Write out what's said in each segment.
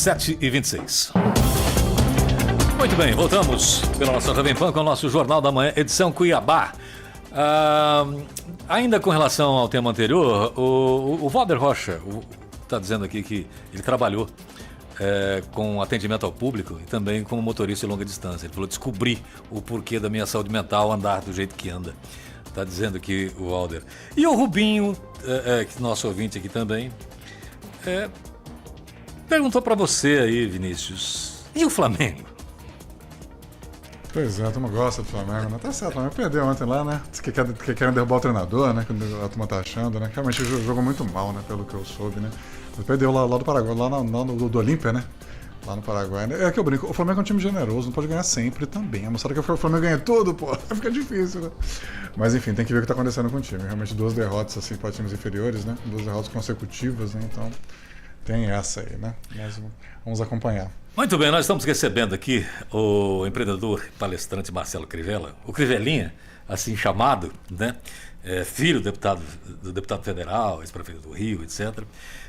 7h26. Muito bem, voltamos pela nossa Jovem Pan com o nosso Jornal da Manhã, edição Cuiabá. Ainda com relação ao tema anterior, o Walder Rocha está dizendo aqui que ele trabalhou com atendimento ao público e também como motorista de longa distância. Ele falou: descobri o porquê da minha saúde mental andar do jeito que anda. Está dizendo aqui o Walder. E o Rubinho, nosso ouvinte aqui também, perguntou para você aí, Vinícius, e o Flamengo? Pois é, a turma gosta do Flamengo, né? Tá certo, o Flamengo perdeu ontem lá, né? Diz que querem derrubar o treinador, né? Que a turma tá achando, né? Realmente jogou muito mal, né? Pelo que eu soube, né? Ele perdeu lá do Paraguai, lá do Olímpia, né? Lá no Paraguai. É que eu brinco, o Flamengo é um time generoso, não pode ganhar sempre também. A moçada que o Flamengo ganha tudo, pô, fica difícil, né? Mas enfim, tem que ver o que tá acontecendo com o time. Realmente 2 derrotas, assim, para times inferiores, né? 2 derrotas consecutivas, né? Então, tem essa aí, né? Mas vamos acompanhar. Muito bem, nós estamos recebendo aqui o empreendedor e palestrante Marcelo Crivella, o Crivelinha, assim chamado, né? Filho do deputado federal, ex-prefeito do Rio, etc.,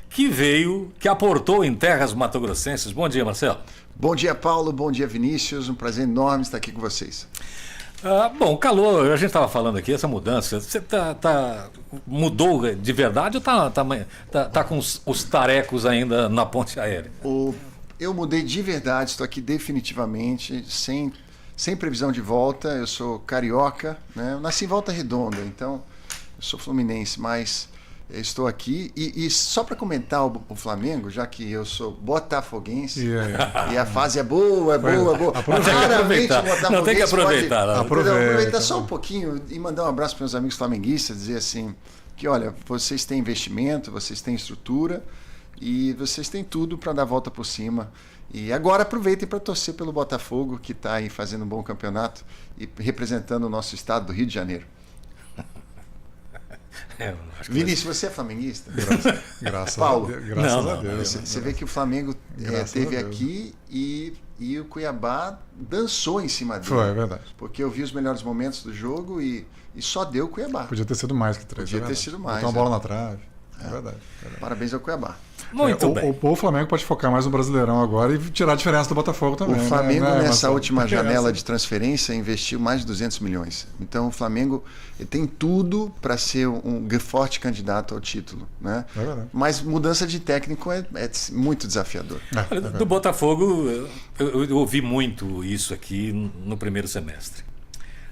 que aportou em terras matogrossenses. Bom dia, Marcelo. Bom dia, Paulo. Bom dia, Vinícius. Um prazer enorme estar aqui com vocês. Bom, calor, a gente estava falando aqui, essa mudança, você mudou de verdade ou tá com os tarecos ainda na ponte aérea? Eu mudei de verdade, estou aqui definitivamente, sem previsão de volta. Eu sou carioca, né? Eu nasci em Volta Redonda, então eu sou fluminense, mas eu estou aqui. E só para comentar o Flamengo, já que eu sou botafoguense, e a fase é boa. Raramente o Botafoguense não tem que aproveitar. Aproveitar só um pouquinho e mandar um abraço para meus amigos flamenguistas, dizer assim, que olha, vocês têm investimento, vocês têm estrutura, e vocês têm tudo para dar a volta por cima. E agora aproveitem para torcer pelo Botafogo, que está aí fazendo um bom campeonato e representando o nosso estado do Rio de Janeiro. Vinícius, você é flamenguista? Graças Paulo, a Deus. Você vê que o Flamengo esteve aqui e o Cuiabá dançou em cima dele. Foi, é verdade. Porque eu vi os melhores momentos do jogo e só deu o Cuiabá. Podia ter sido mais que 3. Podia ter sido mais. Botou uma bola na trave. É verdade. Parabéns ao Cuiabá. Muito bem. O Flamengo pode focar mais no Brasileirão agora e tirar a diferença do Botafogo também. O Flamengo, né? nessa última janela de transferência, investiu mais de 200 milhões. Então, o Flamengo tem tudo para ser um forte candidato ao título. Né? É verdade. Mas mudança de técnico é muito desafiador. Do Botafogo, eu ouvi muito isso aqui no primeiro semestre.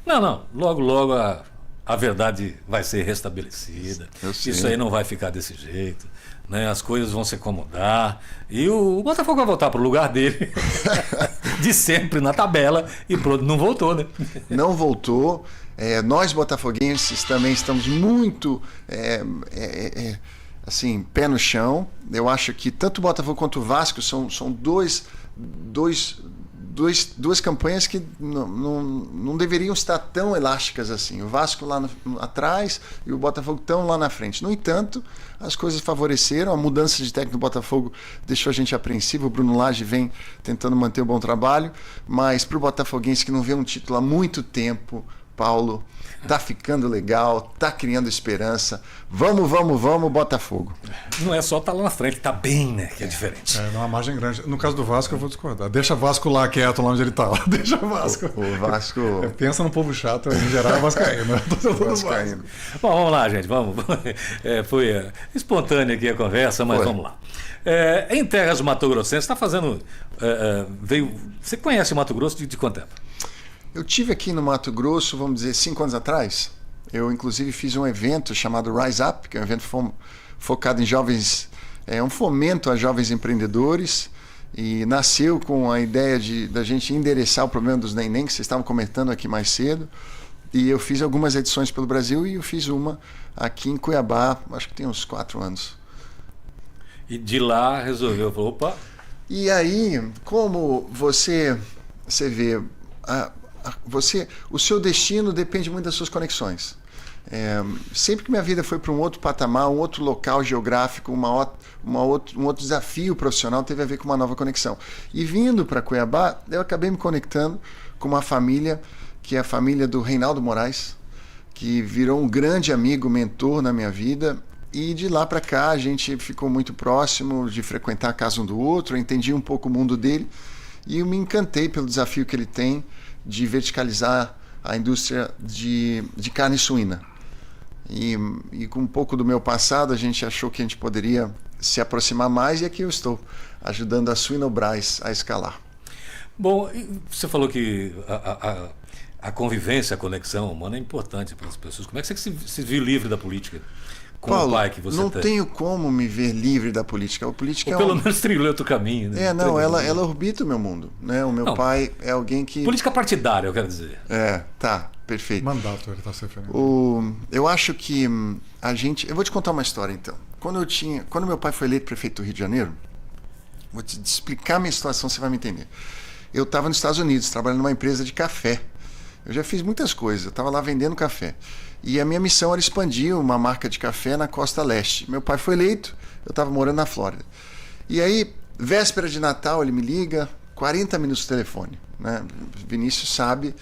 Não. Logo a verdade vai ser restabelecida. Isso aí não vai ficar desse jeito. Né? As coisas vão se acomodar e o Botafogo vai voltar para o lugar dele de sempre na tabela e pronto, não voltou, né? Não voltou. Nós botafoguenses também estamos muito assim, pé no chão. Eu acho que tanto o Botafogo quanto o Vasco são duas campanhas que não deveriam estar tão elásticas assim. O Vasco lá atrás e o Botafogo tão lá na frente. No entanto, as coisas favoreceram. A mudança de técnico do Botafogo deixou a gente apreensivo. O Bruno Lage vem tentando manter o bom trabalho, mas para o botafoguense que não vê um título há muito tempo, Paulo, tá ficando legal, tá criando esperança. Vamos, Botafogo. Não é só estar lá na frente, tá bem, né? Que é diferente. Não há margem grande. No caso do Vasco, eu vou discordar. Deixa o Vasco lá quieto, lá onde ele tá. Deixa o Vasco. O Vasco. Pensa no povo chato, em geral, é vascaíno. Vascaíno. Bom, vamos lá, gente. Vamos. Foi espontânea aqui a conversa, mas vamos lá. Em terras matogrossenses, está fazendo. Você conhece o Mato Grosso de quanto tempo? Eu tive aqui no Mato Grosso, vamos dizer, 5 anos atrás. Eu, inclusive, fiz um evento chamado Rise Up, que é um evento focado em jovens, um fomento a jovens empreendedores, e nasceu com a ideia da gente endereçar o problema dos neném, que vocês estavam comentando aqui mais cedo. E eu fiz algumas edições pelo Brasil e eu fiz uma aqui em Cuiabá, acho que tem uns 4 anos. E de lá resolveu, falou, opa. E aí, como você vê... o seu destino depende muito das suas conexões. Sempre que minha vida foi para um outro patamar, um outro local geográfico, um outro desafio profissional, teve a ver com uma nova conexão. E vindo para Cuiabá, eu acabei me conectando com uma família, que é a família do Reinaldo Moraes, que virou um grande amigo, mentor na minha vida. E de lá para cá a gente ficou muito próximo de frequentar a casa um do outro, eu entendi um pouco o mundo dele e eu me encantei pelo desafio que ele tem de verticalizar a indústria de carne suína. E com um pouco do meu passado a gente achou que a gente poderia se aproximar mais e aqui eu estou, ajudando a Suinobras a escalar. Bom, você falou que a convivência, a conexão humana é importante para as pessoas. Como é que você se viu livre da política? Com Paulo, o pai que você não tem? tenho como me ver livre da política. A política Ou pelo menos trilhou outro caminho. Né? Ela orbita o meu mundo. Né? O meu pai é alguém que... Política partidária, eu quero dizer. Tá, perfeito. Mandato ele está se referindo. Eu acho que a gente... Eu vou te contar uma história, então. Quando meu pai foi eleito prefeito do Rio de Janeiro, vou te explicar a minha situação, você vai me entender. Eu estava nos Estados Unidos, trabalhando numa empresa de café. Eu já fiz muitas coisas, eu estava lá vendendo café. E a minha missão era expandir uma marca de café na costa leste. Meu pai foi eleito, eu estava morando na Flórida. E aí, véspera de Natal, ele me liga, 40 minutos de telefone. Né? Vinícius sabe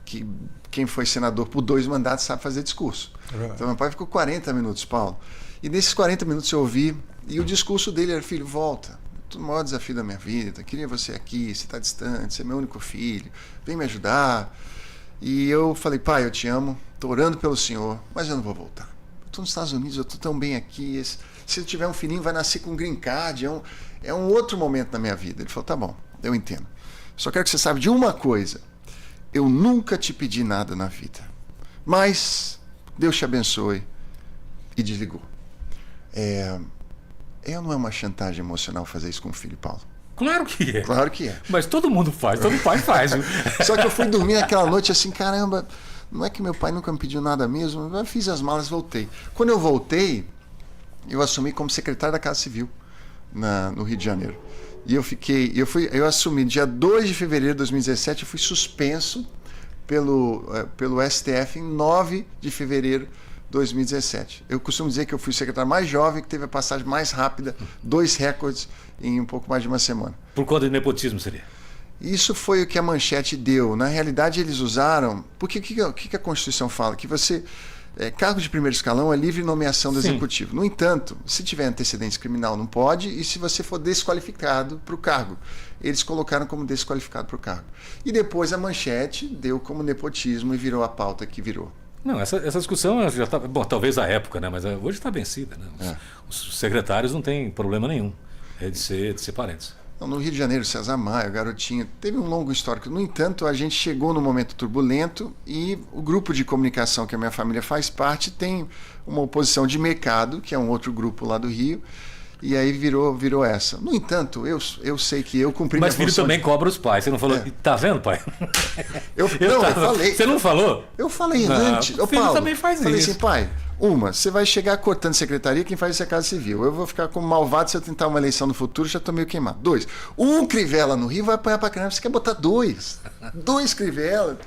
que quem foi senador por 2 mandatos sabe fazer discurso. Então meu pai ficou 40 minutos, Paulo. E nesses 40 minutos eu ouvi, e o discurso dele era: filho, volta. O maior desafio da minha vida, queria você aqui, você está distante, você é meu único filho, vem me ajudar. E eu falei: pai, eu te amo, estou orando pelo senhor, mas eu não vou voltar. Eu estou nos Estados Unidos, eu estou tão bem aqui, se eu tiver um filhinho vai nascer com um green card, é um outro momento na minha vida. Ele falou: tá bom, eu entendo. Só quero que você saiba de uma coisa: eu nunca te pedi nada na vida, mas Deus te abençoe. E desligou. Não é uma chantagem emocional fazer isso com o filho, Paulo? Claro que é. Claro que é. Mas todo mundo faz, todo pai faz. Só que eu fui dormir naquela noite assim, caramba, não é que meu pai nunca me pediu nada mesmo? Eu fiz as malas e voltei. Quando eu voltei, eu assumi como secretário da Casa Civil no Rio de Janeiro. E eu assumi dia 2 de fevereiro de 2017, eu fui suspenso pelo STF em 9 de fevereiro de 2017. Eu costumo dizer que eu fui o secretário mais jovem que teve a passagem mais rápida, 2 recordes em um pouco mais de uma semana. Por conta de nepotismo seria? Isso foi o que a manchete deu. Na realidade, eles usaram... Porque o que a Constituição fala? Que você... cargo de primeiro escalão é livre nomeação do executivo. No entanto, se tiver antecedente criminal, não pode, e se você for desqualificado para o cargo. Eles colocaram como desqualificado para o cargo. E depois a manchete deu como nepotismo e virou a pauta que virou. Não, essa discussão já está... Bom, talvez a época, né? Mas hoje está vencida. Né? Os secretários não têm problema nenhum de ser parentes. No Rio de Janeiro, César Maia, Garotinho, teve um longo histórico. No entanto, a gente chegou num momento turbulento e o grupo de comunicação que a minha família faz parte tem uma oposição de mercado, que é um outro grupo lá do Rio, e aí virou essa. No entanto, eu sei que eu cumpri Mas filho também cobra os pais. Você não falou... Tá vendo, pai? Eu falei. Você não falou? Eu falei antes. O filho também faz falei isso. Falei assim: pai, você vai chegar cortando secretaria, quem faz isso é a Casa Civil. Eu vou ficar como malvado se eu tentar uma eleição no futuro, já tô meio queimado. 2, Crivella no Rio vai apanhar pra caramba, você quer botar 2 Crivella.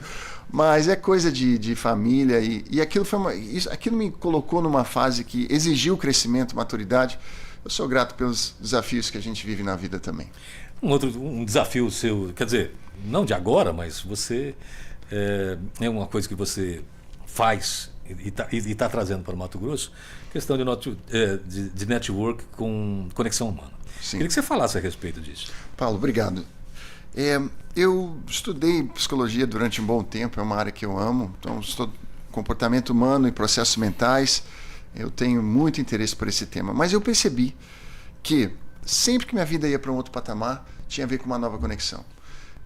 Mas é coisa de família e aquilo aquilo me colocou numa fase que exigiu crescimento, maturidade. Eu sou grato pelos desafios que a gente vive na vida também. Um desafio seu, quer dizer, não de agora, mas você é uma coisa que você faz e está trazendo para o Mato Grosso, questão de network com conexão humana. Sim. Queria que você falasse a respeito disso. Paulo, obrigado. Eu estudei psicologia durante um bom tempo, é uma área que eu amo, então estou comportamento humano e processos mentais. Eu tenho muito interesse por esse tema, mas eu percebi que sempre que minha vida ia para um outro patamar, tinha a ver com uma nova conexão.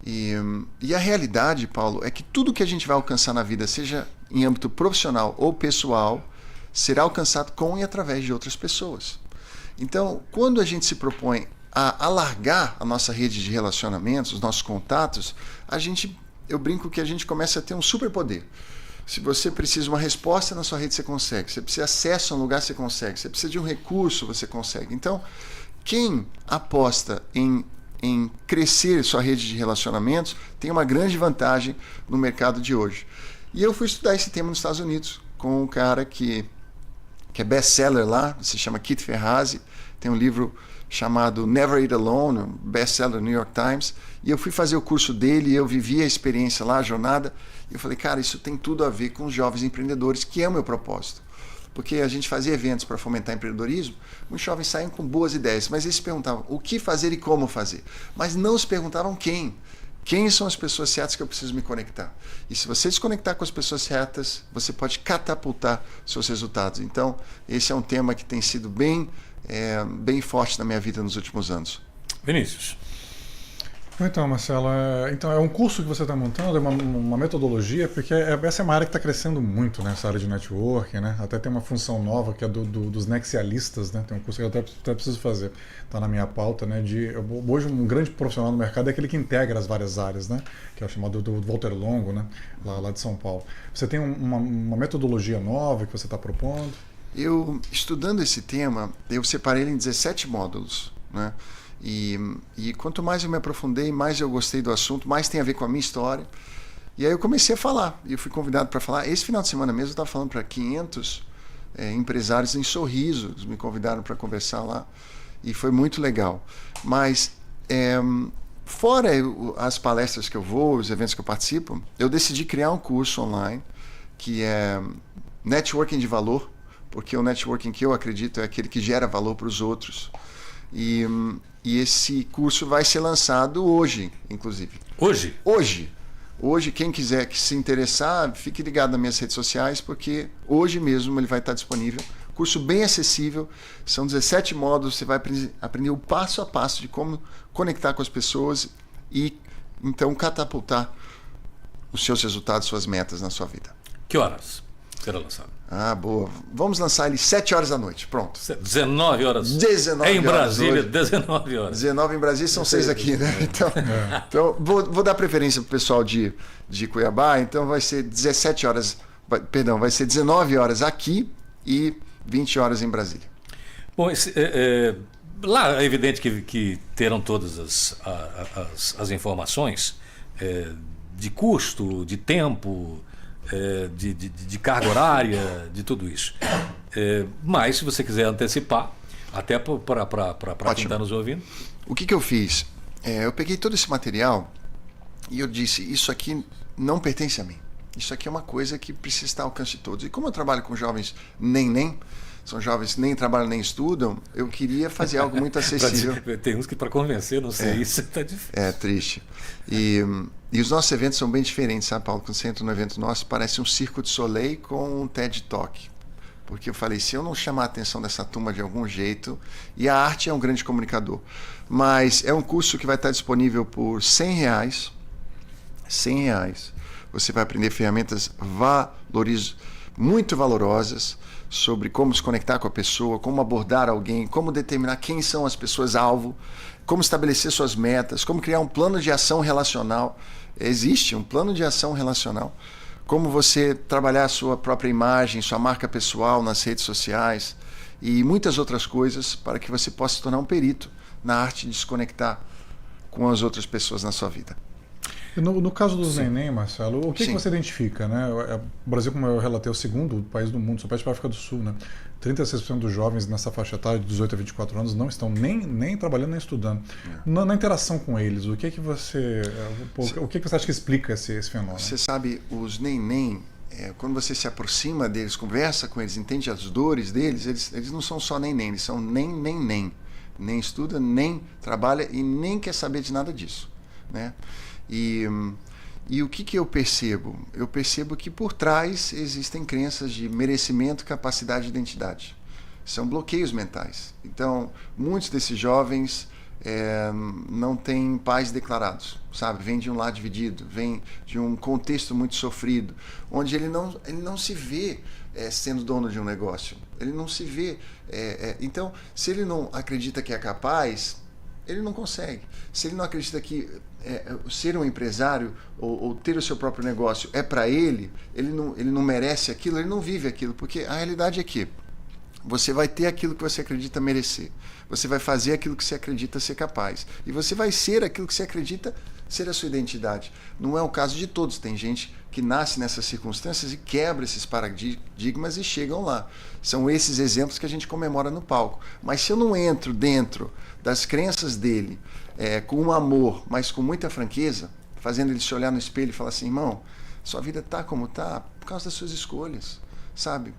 E a realidade, Paulo, é que tudo que a gente vai alcançar na vida, seja em âmbito profissional ou pessoal, será alcançado com e através de outras pessoas. Então, quando a gente se propõe a alargar a nossa rede de relacionamentos, os nossos contatos, eu brinco que a gente começa a ter um superpoder. Se você precisa de uma resposta na sua rede, você consegue. Se você precisa de acesso a um lugar, você consegue. Se você precisa de um recurso, você consegue. Então, quem aposta em crescer sua rede de relacionamentos tem uma grande vantagem no mercado de hoje. E eu fui estudar esse tema nos Estados Unidos com um cara que é best-seller lá, se chama Keith Ferrazzi, tem um livro chamado Never Eat Alone, um best-seller New York Times, e eu fui fazer o curso dele, eu vivi a experiência lá, a jornada, e eu falei, cara, isso tem tudo a ver com os jovens empreendedores, que é o meu propósito. porque a gente fazia eventos para fomentar empreendedorismo, muitos jovens saíam com boas ideias, mas eles se perguntavam o que fazer e como fazer. Mas não se perguntavam quem. Quem são as pessoas certas que eu preciso me conectar? E se você se conectar com as pessoas certas, você pode catapultar seus resultados. Então, esse é um tema que tem sido bem forte na minha vida nos últimos anos. Vinícius. Então, Marcelo, é um curso que você está montando, é uma metodologia, porque essa é uma área que está crescendo muito, né, essa área de networking, né? Até tem uma função nova que é dos nexialistas, né? Tem um curso que eu até preciso fazer, está na minha pauta, né? Hoje um grande profissional no mercado é aquele que integra as várias áreas, né? Que é o chamado do Walter Longo, né? Lá de São Paulo. Você tem uma metodologia nova que você está propondo? Eu, estudando esse tema, eu separei ele em 17 módulos, né? E quanto mais eu me aprofundei, mais eu gostei do assunto, mais tem a ver com a minha história. E aí eu comecei a falar, e eu fui convidado para falar. Esse final de semana mesmo eu estava falando para 500 empresários em Sorriso, eles me convidaram para conversar lá, e foi muito legal. Mas, fora as palestras que eu vou, os eventos que eu participo, eu decidi criar um curso online, que é Networking de Valor, porque o networking que eu acredito é aquele que gera valor para os outros. E esse curso vai ser lançado hoje, inclusive. Hoje? Hoje, quem quiser que se interessar, fique ligado nas minhas redes sociais, porque hoje mesmo ele vai estar disponível. Curso bem acessível, são 17 módulos, você vai aprender o passo a passo de como conectar com as pessoas e, então, catapultar os seus resultados, suas metas na sua vida. Que horas será lançado? Ah, boa. Vamos lançar ele 7 horas da noite. Pronto. 19 horas. 19 em horas Brasília, hoje. 19 horas. 19 em Brasília, são 6 aqui, né? Então vou dar preferência para o pessoal de Cuiabá. Então vai ser 17 horas, perdão, vai ser 19 horas aqui e 20 horas em Brasília. Bom, lá é evidente que terão todas as informações de custo, de tempo, de carga horária, de tudo isso. Mas se você quiser antecipar, até para quem está nos ouvindo. O que eu fiz? Eu peguei todo esse material e eu disse, isso aqui não pertence a mim. Isso aqui é uma coisa que precisa estar ao alcance de todos. E como eu trabalho com jovens são jovens que nem trabalham nem estudam, eu queria fazer algo muito acessível. Tem uns que para convencer, não sei, isso está difícil. É triste. E os nossos eventos são bem diferentes, sabe, Paulo? Quando você entra no evento nosso, parece um Circo de Soleil com um TED Talk. Porque eu falei, se eu não chamar a atenção dessa turma de algum jeito, e a arte é um grande comunicador, mas é um curso que vai estar disponível por R$100, R$100. Você vai aprender ferramentas muito valorosas sobre como se conectar com a pessoa, como abordar alguém, como determinar quem são as pessoas-alvo, como estabelecer suas metas, como criar um plano de ação relacional. Existe um plano de ação relacional. Como você trabalhar a sua própria imagem, sua marca pessoal nas redes sociais e muitas outras coisas para que você possa se tornar um perito na arte de se conectar com as outras pessoas na sua vida. No caso dos neném, Marcelo, o que você identifica, né? O Brasil, como eu relatei, é o segundo país do mundo, só perde para a África do Sul, né? 36% dos jovens nessa faixa etária de 18 a 24 anos não estão nem trabalhando nem estudando. Na interação com eles, o que você acha que explica esse fenômeno? Você sabe, os neném, quando você se aproxima deles, conversa com eles, entende as dores deles, eles não são só neném, eles são nem. Nem estuda, nem trabalha e nem quer saber de nada disso, né? E o que eu percebo? Eu percebo que por trás existem crenças de merecimento, capacidade e identidade. São bloqueios mentais. Então, muitos desses jovens não têm pais declarados, sabe? Vêm de um lar dividido, vêm de um contexto muito sofrido, onde ele não se vê sendo dono de um negócio. Ele não se vê... então, se ele não acredita que é capaz, ele não consegue. Se ele não acredita que ser um empresário ou ter o seu próprio negócio é para ele não merece aquilo, ele não vive aquilo, porque a realidade é que você vai ter aquilo que você acredita merecer, você vai fazer aquilo que você acredita ser capaz, e você vai ser aquilo que você acredita ser a sua identidade. Não é o caso de todos, tem gente que nasce nessas circunstâncias e quebra esses paradigmas e chegam lá. São esses exemplos que a gente comemora no palco. Mas se eu não entro dentro das crenças dele, com um amor, mas com muita franqueza, fazendo ele se olhar no espelho e falar assim, irmão, sua vida está como está por causa das suas escolhas. sabe?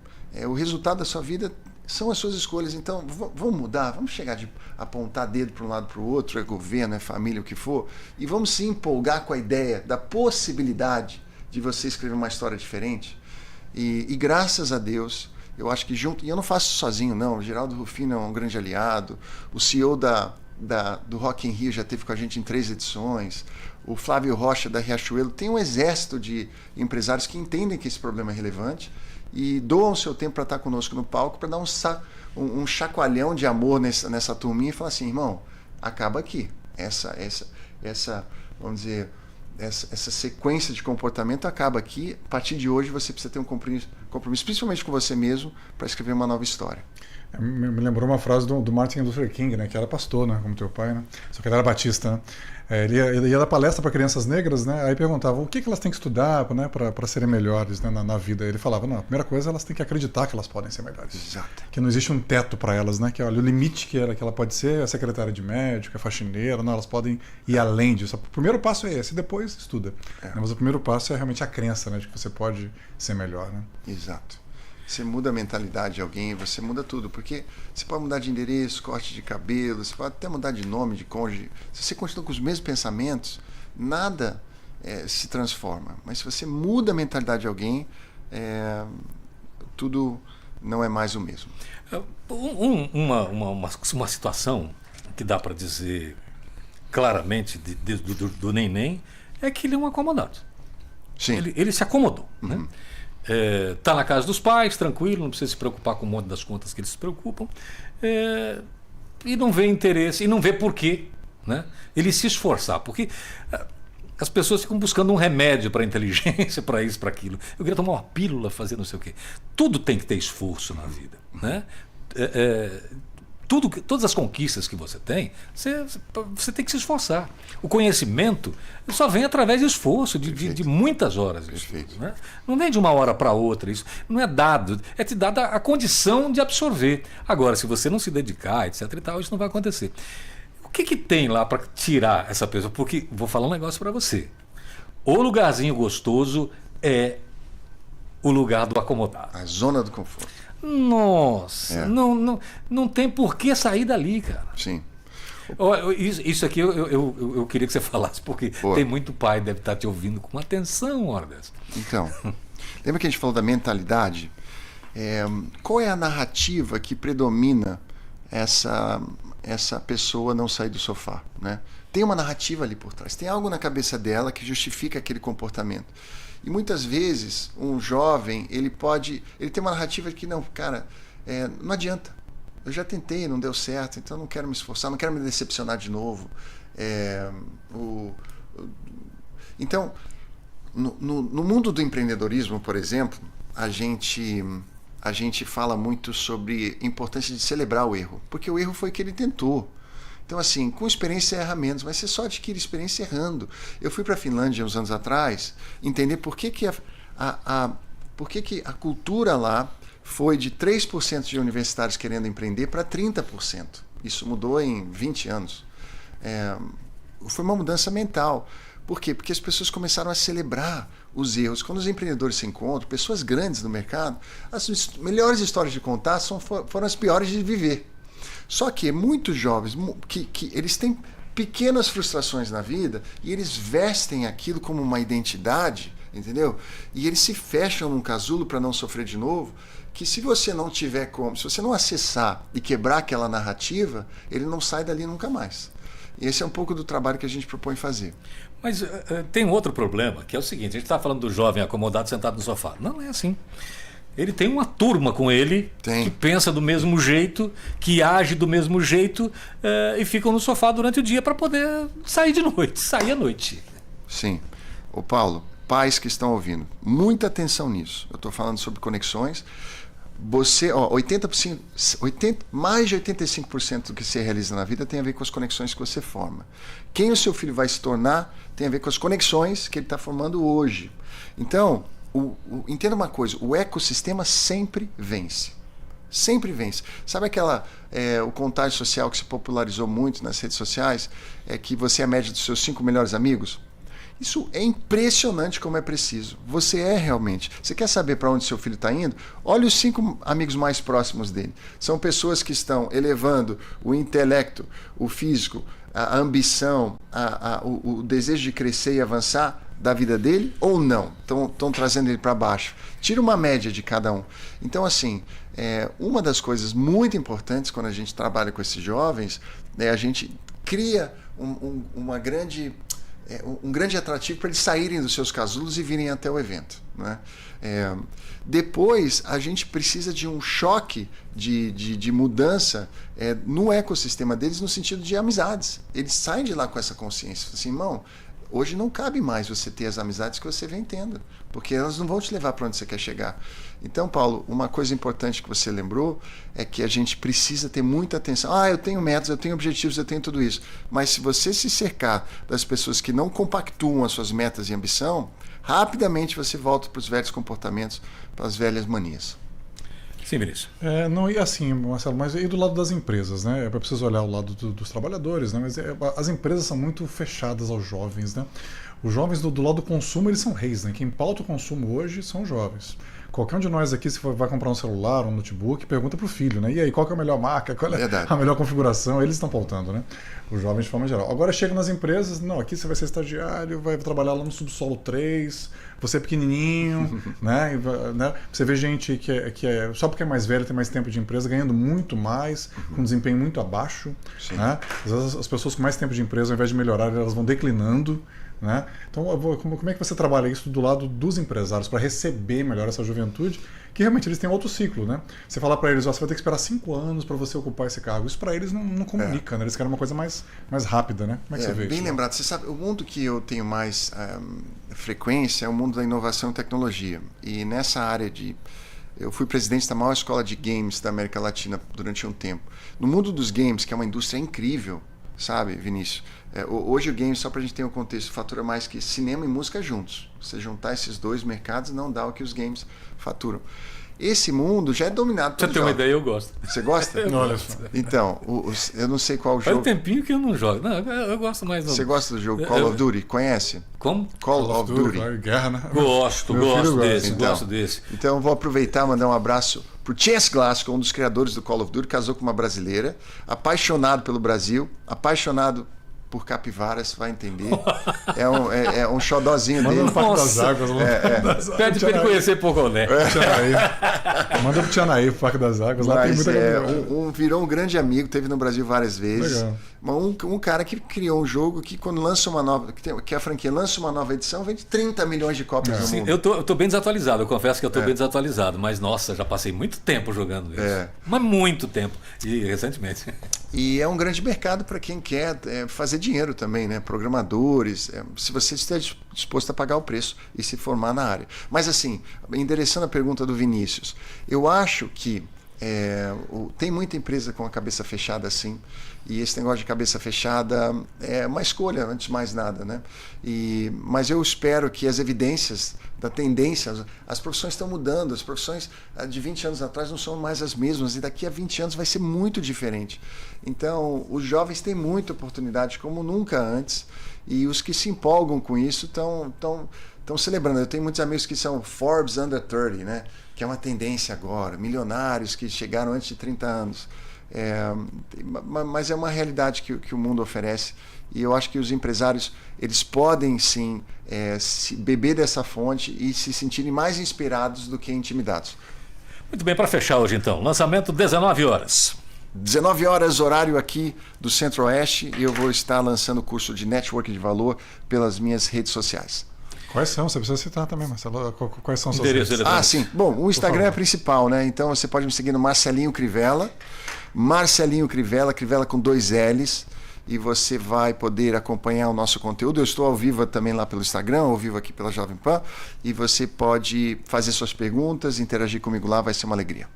O resultado da sua vida são as suas escolhas. Então, vamos mudar, vamos chegar de apontar dedo para um lado para o outro, é governo, é família, o que for, e vamos se empolgar com a ideia da possibilidade de você escrever uma história diferente. E graças a Deus, eu acho que junto, e eu não faço isso sozinho não, o Geraldo Rufino é um grande aliado, o CEO do Rock in Rio já esteve com a gente em 3 edições, o Flávio Rocha da Riachuelo, tem um exército de empresários que entendem que esse problema é relevante e doam seu tempo para estar conosco no palco, para dar um chacoalhão de amor nessa turminha e falar assim, irmão, acaba aqui. Essa vamos dizer, essa sequência de comportamento acaba aqui. A partir de hoje você precisa ter um compromisso principalmente com você mesmo, para escrever uma nova história. Me lembrou uma frase do Martin Luther King, né, que era pastor, né, como teu pai, né? Só que ele era batista, né? Ele ia dar palestra para crianças negras, né? Aí perguntava o que elas têm que estudar, né, para serem melhores, né, na vida. Ele falava, não, a primeira coisa, elas têm que acreditar que elas podem ser melhores. Exato. Que não existe um teto para elas, né? Que olha, o limite que ela pode ser a secretária de médico, a faxineira, não, elas podem ir além disso. O primeiro passo é esse, depois estuda. Mas o primeiro passo é realmente a crença, né, de que você pode ser melhor, né? Exato. Você muda a mentalidade de alguém, você muda tudo, porque você pode mudar de endereço, corte de cabelo, você pode até mudar de nome, de cônjuge. Se você continua com os mesmos pensamentos, nada se transforma. Mas se você muda a mentalidade de alguém, tudo não é mais o mesmo. Uma situação que dá para dizer claramente do Neném é que ele é um acomodado. Sim. Ele se acomodou, né? Tá na casa dos pais, tranquilo, não precisa se preocupar com um monte das contas que eles se preocupam, e não vê interesse, e não vê porquê, né? Ele se esforçar, porque as pessoas ficam buscando um remédio para a inteligência, para isso, para aquilo. Eu queria tomar uma pílula, fazer não sei o quê. Tudo tem que ter esforço na vida, né? Todas as conquistas que você tem, você tem que se esforçar. O conhecimento só vem através de esforço, de muitas horas de estudo, né? Não vem de uma hora para outra, isso não é dado, é te dada a condição de absorver. Agora, se você não se dedicar, etc e tal, isso não vai acontecer. O que tem lá para tirar essa pessoa? Porque, vou falar um negócio para você, o lugarzinho gostoso é o lugar do acomodado. A zona do conforto. Nossa, não tem por que sair dali, cara. Sim. Isso aqui eu queria que você falasse, porque tem muito pai que deve estar te ouvindo com atenção, hora dessa. Então, lembra que a gente falou da mentalidade? Qual é a narrativa que predomina essa pessoa não sair do sofá, né? Tem uma narrativa ali por trás, tem algo na cabeça dela que justifica aquele comportamento. E muitas vezes um jovem, ele tem uma narrativa que não, cara, não adianta. Eu já tentei, não deu certo, então não quero me esforçar, não quero me decepcionar de novo. Então, no mundo do empreendedorismo, por exemplo, a gente fala muito sobre a importância de celebrar o erro, porque o erro foi que ele tentou. Então, assim, com experiência erra menos, mas você só adquire experiência errando. Eu fui para a Finlândia uns anos atrás entender por que a cultura lá foi de 3% de universitários querendo empreender para 30%. Isso mudou em 20 anos. Foi uma mudança mental. Por quê? Porque as pessoas começaram a celebrar os erros. Quando os empreendedores se encontram, pessoas grandes no mercado, as melhores histórias de contar foram as piores de viver. Só que muitos jovens, que eles têm pequenas frustrações na vida e eles vestem aquilo como uma identidade, entendeu? E eles se fecham num casulo para não sofrer de novo, que se você não tiver como, se você não acessar e quebrar aquela narrativa, ele não sai dali nunca mais. E esse é um pouco do trabalho que a gente propõe fazer. Mas tem um outro problema, que é o seguinte, a gente está falando do jovem acomodado sentado no sofá. Não é assim. Ele tem uma turma com ele que pensa do mesmo jeito, que age do mesmo jeito e ficam no sofá durante o dia para poder sair à noite. Sim. Ô Paulo, pais que estão ouvindo, muita atenção nisso. Eu estou falando sobre conexões. Você, mais de 85% do que você realiza na vida tem a ver com as conexões que você forma. Quem o seu filho vai se tornar tem a ver com as conexões que ele está formando hoje. Então, entenda uma coisa, o ecossistema sempre vence. Sempre vence. Sabe o contágio social que se popularizou muito nas redes sociais? É que você é a média dos seus 5 melhores amigos? Isso é impressionante como é preciso. Você é realmente. Você quer saber para onde seu filho está indo? Olha os 5 amigos mais próximos dele. São pessoas que estão elevando o intelecto, o físico, a ambição, o desejo de crescer e avançar da vida dele ou não? Estão trazendo ele para baixo. Tira uma média de cada um. Então, assim, uma das coisas muito importantes quando a gente trabalha com esses jovens é a gente cria um grande atrativo para eles saírem dos seus casulos e virem até o evento, né? Depois, a gente precisa de um choque de mudança no ecossistema deles, no sentido de amizades. Eles saem de lá com essa consciência. Assim, irmão, hoje não cabe mais você ter as amizades que você vem tendo, porque elas não vão te levar para onde você quer chegar. Então, Paulo, uma coisa importante que você lembrou é que a gente precisa ter muita atenção. Eu tenho metas, eu tenho objetivos, eu tenho tudo isso. Mas se você se cercar das pessoas que não compactuam as suas metas e ambição, rapidamente você volta para os velhos comportamentos, para as velhas manias. Sim, Vinícius. Não, e assim, Marcelo, mas e do lado das empresas, né? É preciso olhar o lado dos trabalhadores, né? Mas as empresas são muito fechadas aos jovens, né? Os jovens do lado do consumo, eles são reis, né? Quem pauta o consumo hoje são os jovens. Qualquer um de nós aqui, se vai comprar um celular, um notebook, pergunta pro filho, né? E aí, qual que é a melhor marca? Qual é a melhor configuração? Eles estão pautando, né? Os jovens de forma geral. Agora chega nas empresas, não, aqui você vai ser estagiário, vai trabalhar lá no subsolo 3, você é pequenininho, né? Você vê gente que é só porque é mais velho, tem mais tempo de empresa, ganhando muito mais, com desempenho muito abaixo, né? Às vezes as pessoas com mais tempo de empresa, ao invés de melhorar, elas vão declinando, né? Então, como é que você trabalha isso do lado dos empresários para receber melhor essa juventude, que realmente eles têm outro ciclo, né? Você falar para eles, você vai ter que esperar 5 anos para você ocupar esse cargo. Isso para eles não comunica, né? Eles querem uma coisa mais rápida, né? Como é que você vê bem isso? Lembrado. Você sabe, o mundo que eu tenho mais frequência é o mundo da inovação e tecnologia. E nessa área eu fui presidente da maior escola de games da América Latina durante um tempo. No mundo dos games, que é uma indústria incrível, sabe, Vinícius? Hoje o game, só para a gente ter um contexto, fatura mais que cinema e música juntos. Você juntar esses dois mercados não dá o que os games faturam. Esse mundo já é dominado por Você tem uma ideia, eu gosto. Você gosta? Olha só. Então, eu não sei qual Faz jogo. um tempinho que eu não jogo. Não, eu gosto mais do... Você gosta do jogo Call of Duty? Conhece? Como? Call of Duty. Guerra, né? Gosto desse. Então eu vou aproveitar e mandar um abraço pro Chess Glasgow, um dos criadores do Call of Duty, casou com uma brasileira, apaixonado pelo Brasil, apaixonado por capivaras, vai entender. É um xodózinho dele. Manda no Parque das Águas. Pede para ele conhecer Poconé. Manda pro Tianaí, pro Parque das Águas. Lá tem muita virou um grande amigo, teve no Brasil várias vezes. Legal. Um cara que criou um jogo que quando lança uma nova, que a franquia lança uma nova edição, vende 30 milhões de cópias no mundo. Eu tô bem desatualizado, eu confesso que eu tô bem desatualizado, mas nossa, já passei muito tempo jogando isso. Mas muito tempo, e recentemente. E é um grande mercado para quem quer fazer dinheiro também, né? Programadores, se você estiver disposto a pagar o preço e se formar na área. Mas assim, endereçando a pergunta do Vinícius, eu acho que tem muita empresa com a cabeça fechada assim, e esse negócio de cabeça fechada é uma escolha, antes de mais nada, né? Mas eu espero que as evidências da tendência, as profissões estão mudando, as profissões de 20 anos atrás não são mais as mesmas, e daqui a 20 anos vai ser muito diferente. Então, os jovens têm muita oportunidade como nunca antes, e os que se empolgam com isso estão celebrando. Eu tenho muitos amigos que são Forbes Under 30, né? Que é uma tendência agora, milionários que chegaram antes de 30 anos. Mas é uma realidade que o mundo oferece, e eu acho que os empresários eles podem sim se beber dessa fonte e se sentirem mais inspirados do que intimidados. Muito bem, para fechar hoje então, lançamento 19 horas. 19 horas, horário aqui do Centro-Oeste, e eu vou estar lançando o curso de Networking de Valor pelas minhas redes sociais. Quais são? Você precisa citar também, Marcelo. Quais são os seus Endereço redes? Ah, sim. Bom, o Instagram é a principal, né? Então você pode me seguir no Marcelinho Crivella. Marcelinho Crivella, Crivella com 2 L's. E você vai poder acompanhar o nosso conteúdo. Eu estou ao vivo também lá pelo Instagram, ao vivo aqui pela Jovem Pan. E você pode fazer suas perguntas, interagir comigo lá, vai ser uma alegria.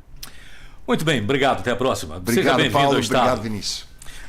Muito bem, obrigado. Até a próxima. Obrigado, Seja bem-vindo Paulo. ao Estado. Obrigado, Vinícius.